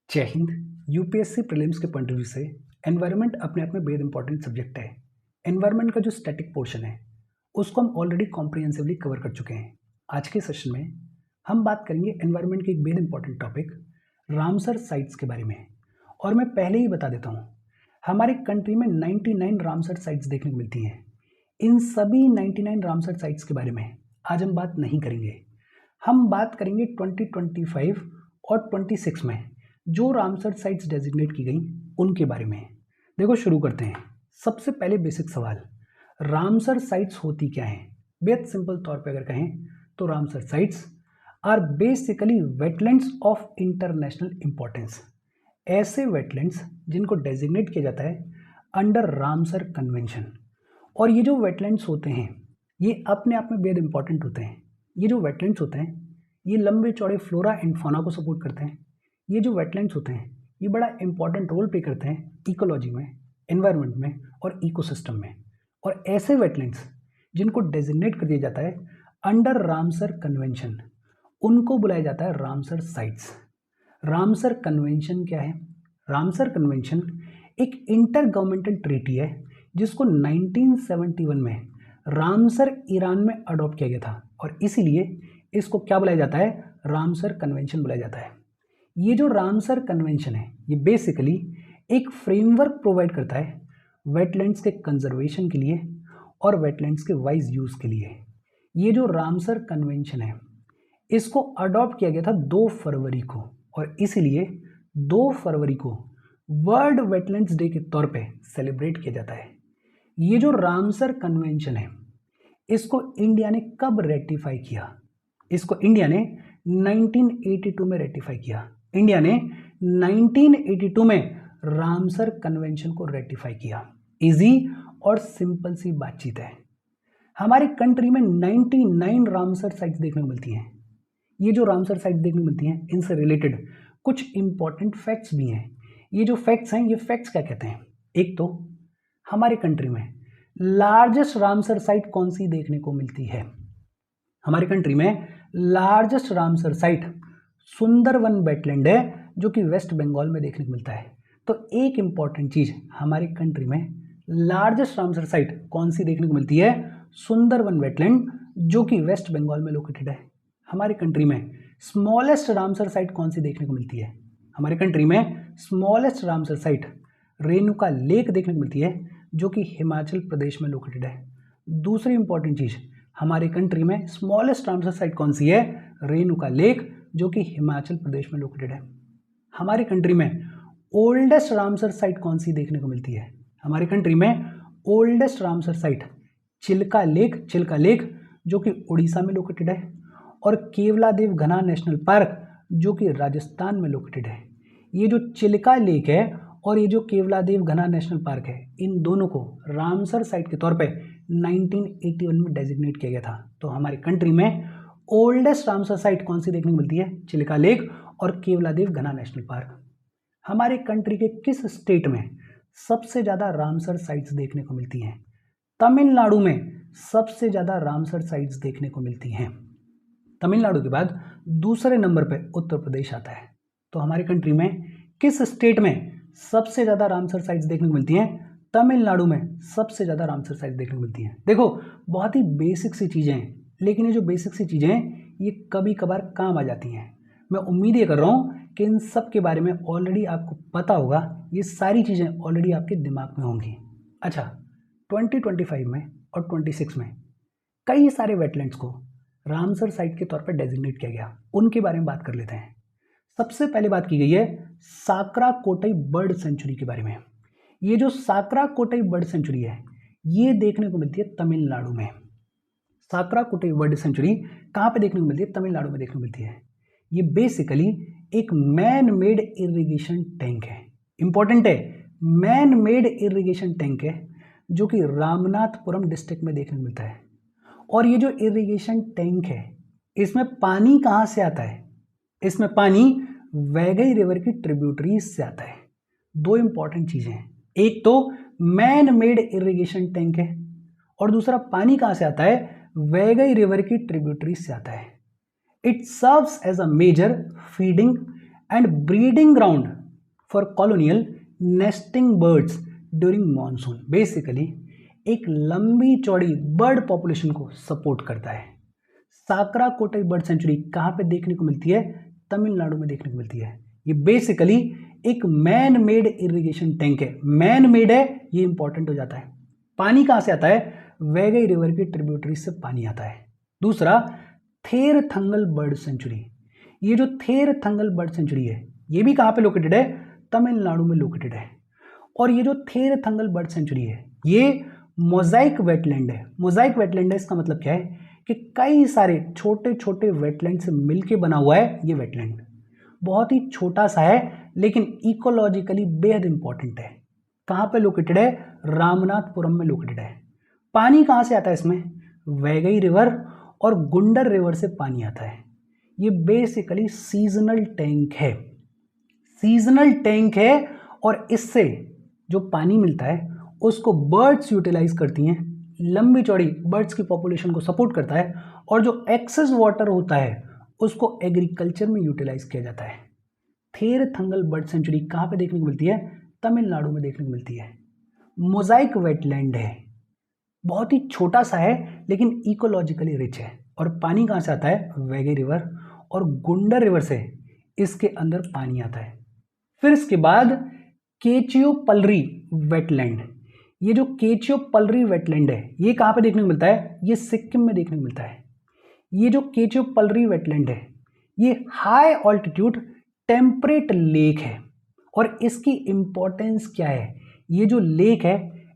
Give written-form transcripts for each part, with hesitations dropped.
जय Hind. UPSC prelims के point of view से एनवायरनमेंट अपने आप में बेहद इंपॉर्टेंट सब्जेक्ट है। एनवायरनमेंट का जो स्टैटिक पोर्शन है उसको हम ऑलरेडी कॉम्प्रिहेंसिवली कवर कर चुके हैं। आज के सेशन में हम बात करेंगे एनवायरनमेंट के एक बेहद इंपॉर्टेंट टॉपिक रामसर साइट्स के बारे में। और मैं पहले ही बता देता हूँ, हमारे कंट्री में 99 रामसर साइट्स देखने को मिलती हैं। इन सभी 99 रामसर साइट्स के बारे में आज हम बात नहीं करेंगे। हम बात करेंगे 2025 और 26 में जो रामसर साइट्स डेजिग्नेट की गई उनके बारे में। देखो, शुरू करते हैं। सबसे पहले बेसिक सवाल, रामसर साइट्स होती क्या हैं? बेहद सिंपल तौर पे अगर कहें तो Ramsar sites are basically wetlands of international importance. ऐसे वेटलैंड्स जिनको डेजिग्नेट किया जाता है अंडर रामसर कन्वेंशन। और ये जो वेटलैंड्स होते हैं ये अपने आप में बेहद इंपॉर्टेंट होते हैं। ये जो वेटलैंड्स होते हैं ये लंबे चौड़े फ्लोरा एंड फौना को सपोर्ट करते हैं। ये जो वेटलैंड्स होते हैं ये बड़ा इंपॉर्टेंट रोल प्ले करते हैं इकोलॉजी में, एनवायरनमेंट में और इकोसिस्टम में। और ऐसे वेटलैंड्स जिनको डेजिग्नेट कर दिया जाता है अंडर रामसर कन्वेंशन उनको बुलाया जाता है रामसर साइट्स। रामसर कन्वेंशन क्या है? रामसर कन्वेंशन एक इंटर गवर्नमेंटल ट्रीटी है जिसको 1971 में रामसर ईरान में अडॉप्ट किया गया था और इसीलिए इसको क्या बुलाया जाता है? रामसर कन्वेंशन बुलाया जाता है। ये जो रामसर कन्वेंशन है ये बेसिकली एक फ्रेमवर्क प्रोवाइड करता है वेटलैंड्स के कंजर्वेशन के लिए और वेटलैंड्स के वाइज यूज के लिए। ये जो रामसर कन्वेंशन है इसको अडॉप्ट किया गया था 2 फरवरी को और इसीलिए 2 फरवरी को वर्ल्ड वेटलैंड्स डे के तौर पे सेलिब्रेट किया जाता है। ये जो रामसर कन्वेंशन है इसको इंडिया ने कब रेटिफाई किया? इसको इंडिया ने 1982 में रेटिफाई किया। इंडिया ने 1982 में रामसर कन्वेंशन को रेटिफाई किया। इजी और सिंपल सी बातचीत है। हमारी कंट्री में 99 रामसर साइट्स देखने को मिलती हैं। ये जो रामसर साइट्स देखने को मिलती हैं इनसे रिलेटेड कुछ इंपॉर्टेंट फैक्ट्स भी हैं। ये जो फैक्ट्स हैं ये फैक्ट्स क्या कहते हैं? एक तो हमारे कंट्री में लार्जेस्ट रामसर साइट कौन सी देखने को मिलती है? हमारी कंट्री में largest Ramsar site Sundarban wetland है जो कि वेस्ट बंगाल में देखने को मिलता है। तो एक इंपॉर्टेंट चीज, हमारी कंट्री में लार्जेस्ट रामसर साइट कौन सी देखने को मिलती है? सुंदरवन वेटलैंड जो कि वेस्ट बंगाल में लोकेटेड है। हमारी कंट्री में स्मॉलेस्ट रामसर साइट कौन सी देखने को मिलती है? हमारी कंट्री में smallest Ramsar site Renuka lake देखने को मिलती है जो कि हिमाचल प्रदेश में लोकेटेड है। दूसरी इंपॉर्टेंट चीज, हमारी कंट्री में स्मॉलेस्ट रामसर साइट कौन सी है? रेणुका लेक जो कि हिमाचल प्रदेश में लोकेटेड है। हमारी कंट्री में ओल्डेस्ट रामसर साइट कौन सी देखने को मिलती है? हमारी कंट्री में oldest Ramsar site Chilka lake जो कि उड़ीसा में लोकेटेड है और केवलादेव घना नेशनल पार्क जो कि राजस्थान में लोकेटेड है। ये जो चिल्का लेक है और ये जो केवलादेव घना नेशनल पार्क है इन दोनों को रामसर साइट के तौर पे 1981 में डेजिग्नेट किया गया था। तो हमारी कंट्री में ओल्डेस्ट रामसर साइट कौन सी देखने को मिलती है? चिल्का लेक और केवलादेव घना नेशनल पार्क। हमारे कंट्री के किस स्टेट में सबसे ज़्यादा रामसर साइट्स देखने को मिलती हैं? तमिलनाडु में सबसे ज़्यादा रामसर साइट्स देखने को मिलती हैं। तमिलनाडु के बाद दूसरे नंबर पे उत्तर प्रदेश आता है। तो हमारी कंट्री में किस स्टेट में सबसे ज़्यादा रामसर साइट्स देखने को मिलती हैं? तमिलनाडु में सबसे ज़्यादा रामसर साइट्स देखने को मिलती हैं। देखो, बहुत ही बेसिक सी चीज़ें हैं, लेकिन ये जो बेसिक सी चीज़ें हैं ये कभी कभार काम आ जाती हैं। मैं उम्मीद ये कर रहा हूँ कि इन सब के बारे में ऑलरेडी आपको पता होगा, ये सारी चीज़ें ऑलरेडी आपके दिमाग में होंगी। अच्छा, 2025 में और 26 में कई सारे वेटलैंड्स को रामसर साइट के तौर पर डेजिग्नेट किया गया, उनके बारे में बात कर लेते हैं। सबसे पहले बात की गई है साकरा कोटई बर्ड सेंचुरी के बारे में। ये जो साकरा कोटई बर्ड सेंचुरी है ये देखने को मिलती है तमिलनाडु में। साकरा कोटई बर्ड सेंचुरी कहाँ पे देखने को मिलती है? तमिलनाडु में देखने को मिलती है। ये बेसिकली एक मैन मेड इरिगेशन टैंक है। इंपॉर्टेंट है, मैन मेड इरिगेशन टैंक है जो कि रामनाथपुरम डिस्ट्रिक्ट में देखने को मिलता है। और ये जो इरिगेशन टैंक है इसमें पानी कहाँ से आता है? इसमें पानी वैगई रिवर की ट्रिब्यूटरीज से आता है। 2 इंपॉर्टेंट चीजें हैं, एक तो मैन मेड इरिगेशन टैंक है और दूसरा पानी कहाँ से आता है? वैगई रिवर की ट्रिब्यूटरीज से आता है। It serves as a major feeding and breeding ground for colonial nesting birds during monsoon. Basically एक लंबी चौड़ी बर्ड पॉपुलेशन को सपोर्ट करता है। साकरा कोटाई बर्ड सेंचुरी कहाँ पे देखने को मिलती है? तमिलनाडु में देखने को मिलती है। ये बेसिकली एक मैन मेड इरिगेशन टैंक है। मैन मेड है, ये इंपॉर्टेंट हो जाता है। पानी कहाँ से आता है? वैगई रिवर की ट्रिब्यूटरी से पानी आता है। दूसरा, थेर थंगल बर्ड सेंचुरी। ये जो थेर थंगल बर्ड सेंचुरी है, ये भी कहाँ पे लोकेटेड है? तमिलनाडु में लोकेटेड है। और ये जो थेर थंगल बर्ड सेंचुरी है, ये मोजाइक वेटलैंड है। मोजाइक वेटलैंड है, इसका मतलब क्या है कि कई सारे छोटे छोटे वेटलैंड से मिलके बना हुआ है। ये वेटलैंड बहुत ही छोटा सा है, लेकिन इकोलॉजिकली बेहद इंपॉर्टेंट है। कहाँ पे लोकेटेड है? रामनाथपुरम में लोकेटेड है। पानी कहाँ से आता है इसमें? वैगई रिवर और गुंडर रिवर से पानी आता है। ये बेसिकली सीजनल टैंक है। सीजनल टैंक है और इससे जो पानी मिलता है उसको बर्ड्स यूटिलाइज करती हैं। लंबी चौड़ी बर्ड्स की पॉपुलेशन को सपोर्ट करता है और जो एक्सेस वाटर होता है उसको एग्रीकल्चर में यूटिलाइज किया जाता है। थेर थंगल बर्ड सेंचुरी कहाँ पे देखने को मिलती है? तमिलनाडु में देखने को मिलती है। मोजाइक वेटलैंड है, बहुत ही छोटा सा है लेकिन इकोलॉजिकली रिच है। और पानी कहाँ से आता है? वैगई रिवर और गुंडर रिवर से इसके अंदर पानी आता है। फिर इसके बाद केचियोपल्री वेटलैंड। ये जो केचियोपल्री वेटलैंड है, ये कहाँ पे देखने को मिलता है? ये सिक्किम में देखने को मिलता है। ये जो केचियोपल्री वेटलैंड है, ये हाई ऑल्टीट्यूड टेम्परेट लेक है। और इसकी इंपॉर्टेंस क्या है? ये जो लेक है,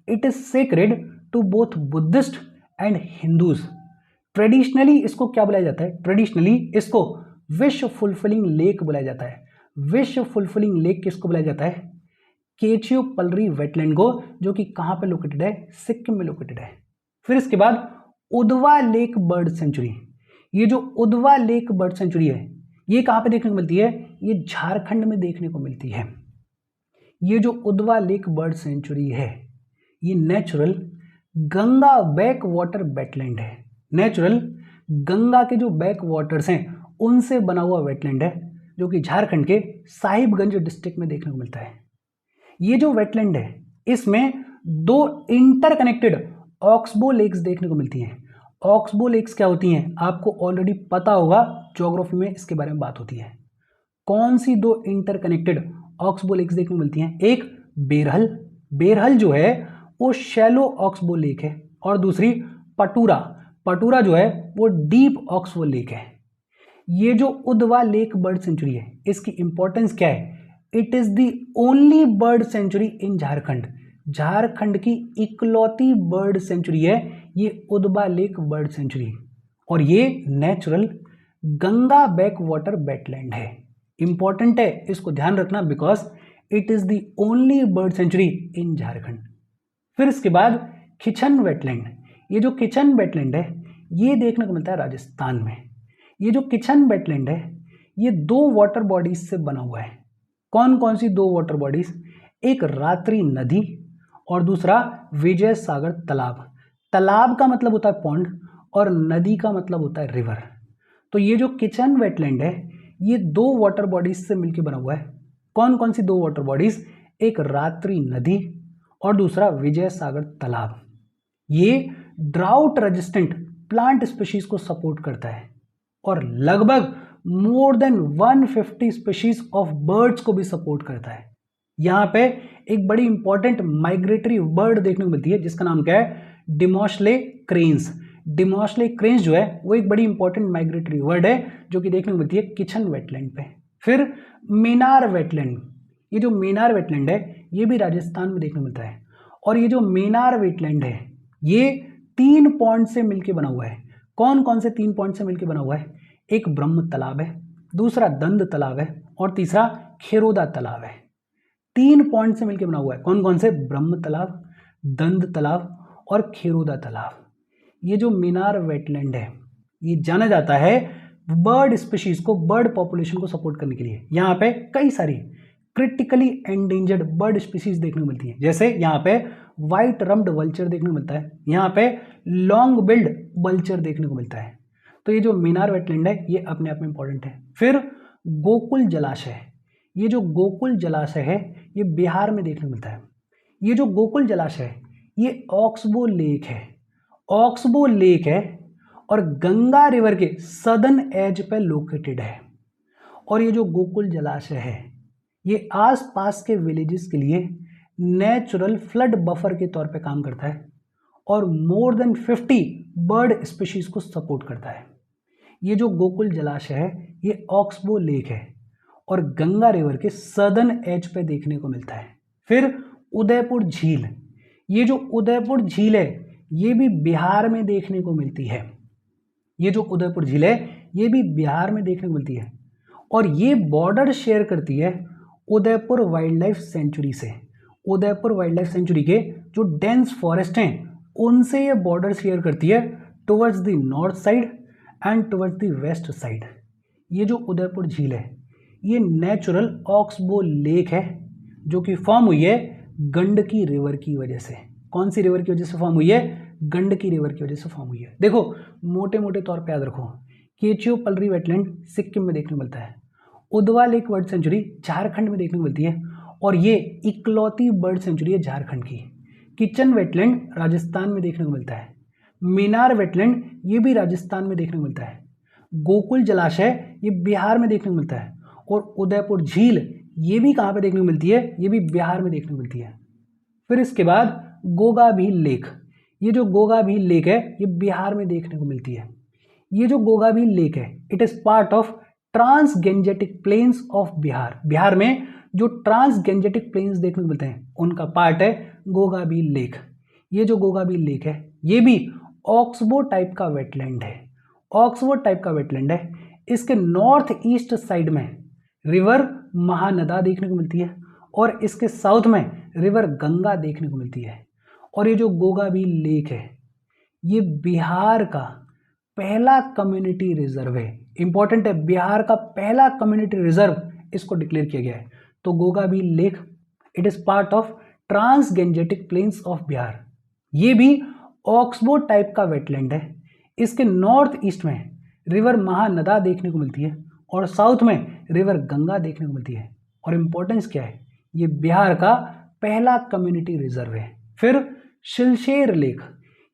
it is sacred to both Buddhist and Hindus. Traditionally इसको क्या बुलाया जाता है? ट्रेडिशनली इसको विश फुलफिलिंग लेक बुलाया जाता है। विश फुलफिलिंग लेक किसको बुलाया जाता है? केचियोपल्री वेटलैंड को, जो कि कहाँ पे लोकेटेड है? सिक्किम में लोकेटेड है। फिर इसके बाद उदवा लेक बर्ड सेंचुरी। ये जो उदवा लेक बर्ड सेंचुरी है, ये कहाँ पे देखने को मिलती है? ये झारखंड में देखने को मिलती है। ये जो उदवा लेक बर्ड सेंचुरी है, ये natural Ganga back water wetland है। नेचुरल गंगा के जो बैक वाटर्स हैं उनसे बना हुआ वेटलैंड है, जो कि झारखंड के साहिबगंज डिस्ट्रिक्ट में देखने को मिलता है। ये जो वेटलैंड है, इसमें दो इंटरकनेक्टेड ऑक्सबो लेक्स देखने को मिलती हैं। ऑक्सबो लेक्स क्या होती हैं? आपको ऑलरेडी पता होगा, ज्योग्राफी में इसके बारे में बात होती है। कौन सी दो इंटरकनेक्टेड ऑक्सबो लेक्स देखने को मिलती हैं? एक बेरहल, बेरहल जो है वो शैलो ऑक्सबो लेक है, और दूसरी पटूरा, पटूरा जो है वो डीप ऑक्सबो लेक है। ये जो उदवा लेक बर्ड सेंचुरी है, इसकी इंपॉर्टेंस क्या है? It is the only bird sanctuary in Jharkhand. Jharkhand की इकलौती बर्ड सेंचुरी है ये उदवा लेक बर्ड सेंचुरी, और ये natural Ganga back water wetland है। इंपॉर्टेंट है, इसको ध्यान रखना, because it is the only bird sanctuary in Jharkhand. फिर इसके बाद किचन वेटलैंड। ये जो किचन वेटलैंड है, ये देखने को मिलता है राजस्थान में। ये जो किचन वेटलैंड है, ये दो वाटर बॉडीज से बना हुआ है। कौन कौन सी दो वाटर बॉडीज? एक रात्रि नदी और दूसरा विजय सागर तालाब। तालाब का मतलब होता है पॉन्ड और नदी का मतलब होता है रिवर। तो ये जो किचन वेटलैंड है, ये दो वाटर बॉडीज से मिलकर बना हुआ है। कौन कौन सी दो वाटर बॉडीज? एक रात्रि नदी और दूसरा विजय सागर तालाब। ये ड्राउट रेजिस्टेंट प्लांट स्पीशीज को सपोर्ट करता है और लगभग more than 150 species of birds को भी सपोर्ट करता है। यहाँ पे एक बड़ी इंपॉर्टेंट माइग्रेटरी बर्ड देखने को मिलती है, जिसका नाम क्या है? डिमोशले क्रेन्स। डिमोशले क्रेन्स जो है वो एक बड़ी इंपॉर्टेंट माइग्रेटरी बर्ड है, जो कि देखने को मिलती है किचन वेटलैंड पे। फिर मेनार वेटलैंड। ये जो मेनार वेटलैंड है, ये भी राजस्थान में देखने को मिलता है। और ये जो मेनार वेटलैंड है, ये 3 पॉइंट से मिलकर बना हुआ है। कौन कौन से 3 पॉइंट से मिलकर बना हुआ है? एक ब्रह्म तालाब है, दूसरा दंद तालाब है और तीसरा खेरोदा तालाब है। 3 पॉइंट से मिलकर बना हुआ है। कौन कौन से? ब्रह्म तालाब, दंद तालाब और खेरोदा तालाब। ये जो मेनार वेटलैंड है, ये जाना जाता है बर्ड स्पीशीज को, बर्ड पॉपुलेशन को सपोर्ट करने के लिए। यहाँ पे कई सारी क्रिटिकली एंडेंजर्ड बर्ड स्पीशीज देखने को मिलती है। जैसे यहाँ पे व्हाइट रम्ड वल्चर देखने को मिलता है, यहाँ पे लॉन्ग बिल्ड वल्चर देखने को मिलता है। तो ये जो मेनार वेटलैंड है, ये अपने आप में इंपॉर्टेंट है। फिर गोकुल जलाशय। ये जो गोकुल जलाशय है ये बिहार में देखने को मिलता है। ये जो गोकुल जलाशय है ये ऑक्सबो लेक है, ऑक्सबो लेक है और गंगा रिवर के सदर्न एज पे लोकेटेड है। और ये जो गोकुल जलाशय है ये आसपास के विलेजेस के लिए नेचुरल फ्लड बफर के तौर पे काम करता है और मोर देन 50 बर्ड स्पीशीज को सपोर्ट करता है। ये जो गोकुल जलाशय है ये ऑक्सबो लेक है और गंगा रिवर के सदर्न एज पे देखने को मिलता है। फिर उदयपुर झील, ये जो उदयपुर झील है ये भी बिहार में देखने को मिलती है। ये जो उदयपुर झील है ये भी बिहार में देखने को मिलती है और ये बॉर्डर शेयर करती है उदयपुर वाइल्ड लाइफ सेंचुरी से। उदयपुर वाइल्ड लाइफ सेंचुरी के जो डेंस फॉरेस्ट हैं उनसे ये बॉर्डर शेयर करती है towards the north side and towards the west side. ये जो उदयपुर झील है ये नेचुरल ऑक्सबो लेक है जो कि फॉर्म हुई है गंडकी रिवर की वजह से। कौन सी रिवर की वजह से फॉर्म हुई है? गंडकी रिवर की वजह से फॉर्म हुई है। देखो मोटे मोटे तौर पे याद रखो, केचियो पलरी वेटलैंड सिक्किम में देखने को मिलता है, उदवा लेक बर्ड सेंचुरी झारखंड में देखने को मिलती है और ये इकलौती बर्ड सेंचुरी है झारखंड की। किचन वेटलैंड राजस्थान में देखने को मिलता है, मीनार वेटलैंड ये भी राजस्थान में देखने को मिलता है, गोकुल जलाशय ये बिहार में देखने को मिलता है और उदयपुर झील ये भी कहाँ पे देखने को मिलती है? ये भी बिहार में देखने को मिलती है। फिर इसके बाद गोगाभील लेक, ये जो गोगाभील लेक है ये बिहार में देखने को मिलती है। ये जो गोगाभील लेक है it is part of trans Gangetic plains of Bihar. Bihar में जो ट्रांस गेंजेटिक प्लेन्स देखने को मिलते हैं उनका पार्ट है गोगाभील लेक। ये जो गोगाभील लेक है ये भी ऑक्सबो टाइप का वेटलैंड है, ऑक्सबो टाइप का वेटलैंड है। इसके नॉर्थ ईस्ट साइड में रिवर महानदा देखने को मिलती है और इसके साउथ में रिवर गंगा देखने को मिलती है। और ये जो गोगाभील लेक है ये बिहार का पहला कम्युनिटी रिजर्व है। इंपॉर्टेंट है, बिहार का पहला कम्युनिटी रिजर्व इसको डिक्लेयर किया गया है। तो Gogabeel lake it is part of trans Gangetic plains of Bihar. ये भी ऑक्सबो टाइप का वेटलैंड है। इसके नॉर्थ ईस्ट में रिवर महानदा देखने को मिलती है और साउथ में रिवर गंगा देखने को मिलती है। और इम्पोर्टेंस क्या है? ये बिहार का पहला कम्युनिटी रिजर्व है। फिर सिलचेर लेक,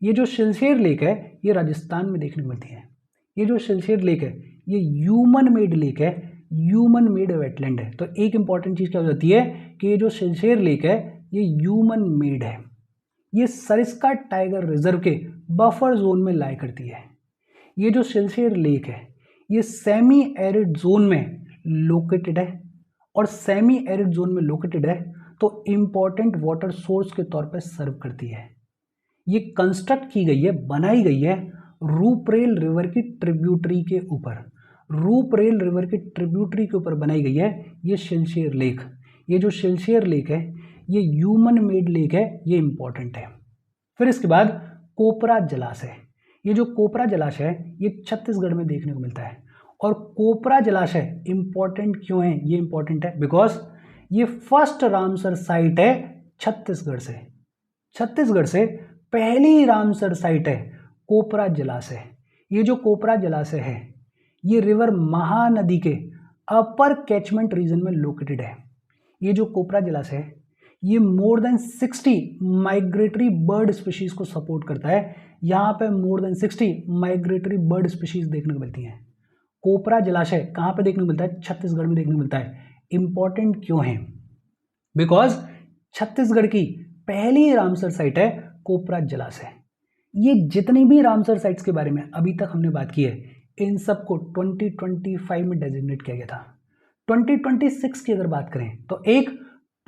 ये जो सिलचेर लेक है ये राजस्थान में देखने को मिलती है। ये जो सिलचेर लेक है ये ह्यूमन मेड लेक है, ह्यूमन मेड वेटलैंड है। तो एक इंपॉर्टेंट चीज़ क्या हो जाती है कि ये जो सिलचेर लेक है ये ह्यूमन मेड है। ये सरिस्का टाइगर रिजर्व के बफर जोन में लाई करती है। ये जो सिलचेर लेक है ये सेमी एरिड जोन में लोकेटेड है और सेमी एरिड जोन में लोकेटेड है तो इम्पॉर्टेंट वाटर सोर्स के तौर पर सर्व करती है। ये कंस्ट्रक्ट की गई है, बनाई गई है रूपरेल रिवर की ट्रिब्यूटरी के ऊपर। रूपरेल रिवर की ट्रिब्यूटरी के ऊपर बनाई गई है ये सिलचेर लेक। ये जो सिलचेर लेक है ये ह्यूमन मेड लेक है, ये इंपॉर्टेंट है। फिर इसके बाद कोपरा जलाशय, ये जो कोपरा जलाशय है ये छत्तीसगढ़ में देखने को मिलता है। और कोपरा जलाशय इंपॉर्टेंट क्यों है? ये इंपॉर्टेंट है बिकॉज ये फर्स्ट रामसर साइट है छत्तीसगढ़ से। छत्तीसगढ़ से पहली रामसर साइट है कोपरा जलाशय। ये जो कोपरा जलाशय है ये रिवर महानदी के अपर कैचमेंट रीजन में लोकेटेड है। ये जो कोपरा जलाशय है ये more than 60 migratory bird species को सपोर्ट करता है। यहाँ पे more than 60 migratory bird species देखने को मिलती हैं। कोपरा जलाशय कहाँ पे देखने को मिलता है? छत्तीसगढ़ में देखने को मिलता है। इंपॉर्टेंट क्यों है? बिकॉज छत्तीसगढ़ की पहली रामसर साइट है कोपरा जलाशय। ये जितनी भी रामसर साइट्स के बारे में अभी तक हमने बात की है इन सबको 2025 में डेजिग्नेट किया गया था। 2026 की अगर बात करें तो एक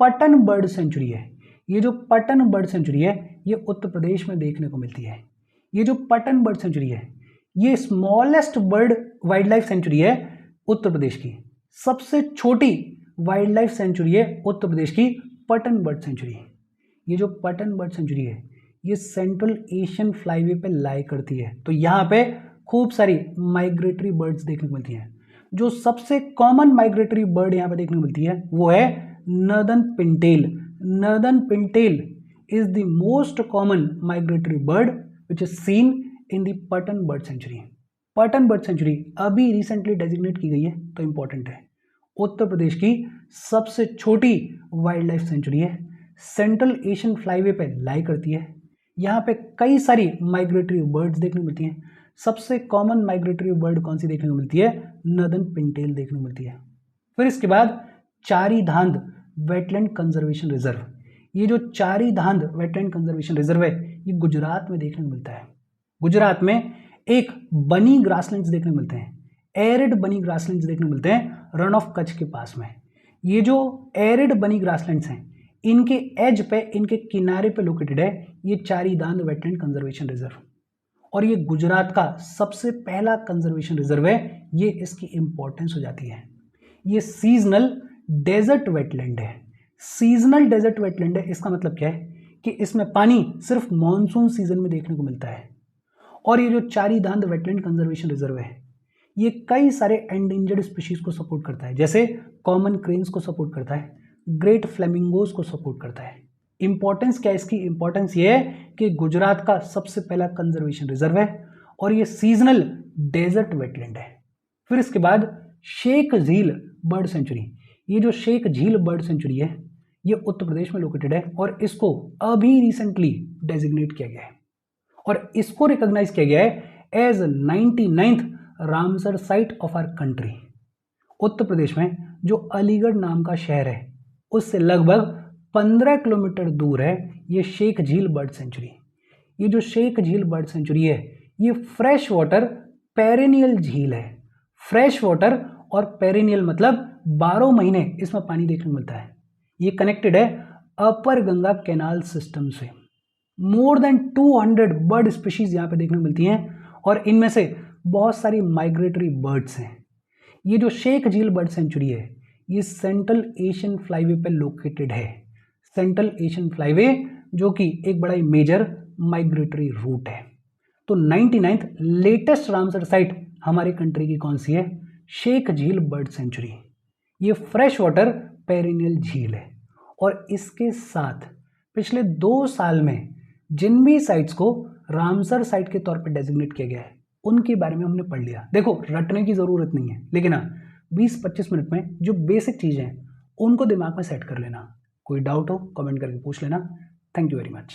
पटन बर्ड सेंचुरी है। ये जो पटन बर्ड सेंचुरी है ये उत्तर प्रदेश में देखने को मिलती है। ये जो पटन बर्ड सेंचुरी है ये smallest bird wild life sanctuary है उत्तर प्रदेश की। सबसे छोटी वाइल्ड लाइफ सेंचुरी है उत्तर प्रदेश की पटन बर्ड सेंचुरी। ये जो पटन बर्ड सेंचुरी है ये सेंट्रल एशियन फ्लाईवे पे लाई करती है। तो यहाँ पे खूब सारी माइग्रेटरी बर्ड्स देखने को मिलती हैं। जो सबसे कॉमन माइग्रेटरी बर्ड यहाँ पे देखने को मिलती है वो है northern Pintail. Northern Pintail is the most common migratory bird which is seen in the Patan bird sanctuary. Patan bird sanctuary अभी रिसेंटली डेजिग्नेट की गई है तो इंपॉर्टेंट है। उत्तर प्रदेश की सबसे छोटी वाइल्ड लाइफ सेंचुरी है। सेंट्रल एशियन फ्लाईवे पे लाई करती है। यहाँ पे कई सारी माइग्रेटरी बर्ड्स देखने को मिलती हैं। सबसे कॉमन माइग्रेटरी बर्ड कौन सी देखने को मिलती है? नर्दर्न पिनटेल देखने को मिलती है। फिर इसके बाद चारीधांध वेटलैंड कंजर्वेशन रिजर्व। ये जो चारीधांध वेटलैंड कंजर्वेशन रिजर्व है ये गुजरात में देखने को मिलता है। गुजरात में एक बनी ग्रासलैंड्स देखने को मिलते हैं, एरिड बनी ग्रासलैंड्स देखने को मिलते हैं रन ऑफ कच्छ के पास में। ये जो एरिड बनी ग्रासलैंड्स हैं इनके एज पे, इनके किनारे पे लोकेटेड है ये चारीधांध वेटलैंड कंजर्वेशन रिजर्व, और ये गुजरात का सबसे पहला कंजर्वेशन रिजर्व है। ये इसकी इंपॉर्टेंस हो जाती है। ये सीजनल डेजर्ट वेटलैंड है। सीजनल डेजर्ट वेटलैंड है, इसका मतलब क्या है कि इसमें पानी सिर्फ मॉनसून सीजन में देखने को मिलता है। और ये जो चारीधांध वेटलैंड कंजर्वेशन रिजर्व है ये कई सारे एंडेंजर्ड स्पीशीज को सपोर्ट करता है, जैसे कॉमन क्रेन्स को सपोर्ट करता है, ग्रेट फ्लेमिंगोज को सपोर्ट करता है। इंपॉर्टेंस क्या है इसकी? इंपॉर्टेंस ये है कि गुजरात का सबसे पहला कंजर्वेशन रिजर्व है और ये सीजनल डेजर्ट वेटलैंड है। फिर इसके बाद शेख झील बर्ड सेंचुरी। ये जो शेख झील बर्ड सेंचुरी है ये उत्तर प्रदेश में लोकेटेड है और इसको अभी रिसेंटली डेजिग्नेट किया गया है और इसको रिकॉग्नाइज किया गया है as 99th Ramsar site of our country. Uttar Pradesh में जो अलीगढ़ नाम का शहर है उससे लगभग 15 किलोमीटर दूर है ये शेख झील बर्ड सेंचुरी। ये जो शेख झील बर्ड सेंचुरी है ये फ्रेश वाटर पेरेनियल झील है। फ्रेश वाटर और पेरेनियल मतलब 12 महीने इसमें पानी देखने को मिलता है। ये कनेक्टेड है अपर गंगा कैनाल सिस्टम से। मोर देन 200 बर्ड स्पीशीज यहाँ पे देखने को मिलती हैं और इनमें से बहुत सारी माइग्रेटरी बर्ड्स हैं। ये जो शेख झील बर्ड सेंचुरी है ये सेंट्रल एशियन फ्लाईवे पे लोकेटेड है। सेंट्रल एशियन फ्लाईवे जो कि एक बड़ा ही मेजर माइग्रेटरी रूट है। तो 99th लेटेस्ट रामसर साइट हमारी कंट्री की कौन सी है? शेख झील बर्ड सेंचुरी। ये फ्रेश वाटर पेरिनियल झील है और इसके साथ पिछले 2 साल में जिन भी साइट्स को रामसर साइट के तौर पर डेजिग्नेट किया गया है उनके बारे में हमने पढ़ लिया। देखो रटने की ज़रूरत नहीं है, लेकिन हाँ 20-25 मिनट में जो बेसिक चीज़ें हैं उनको दिमाग में सेट कर लेना। कोई डाउट हो कमेंट करके पूछ लेना। Thank you very much.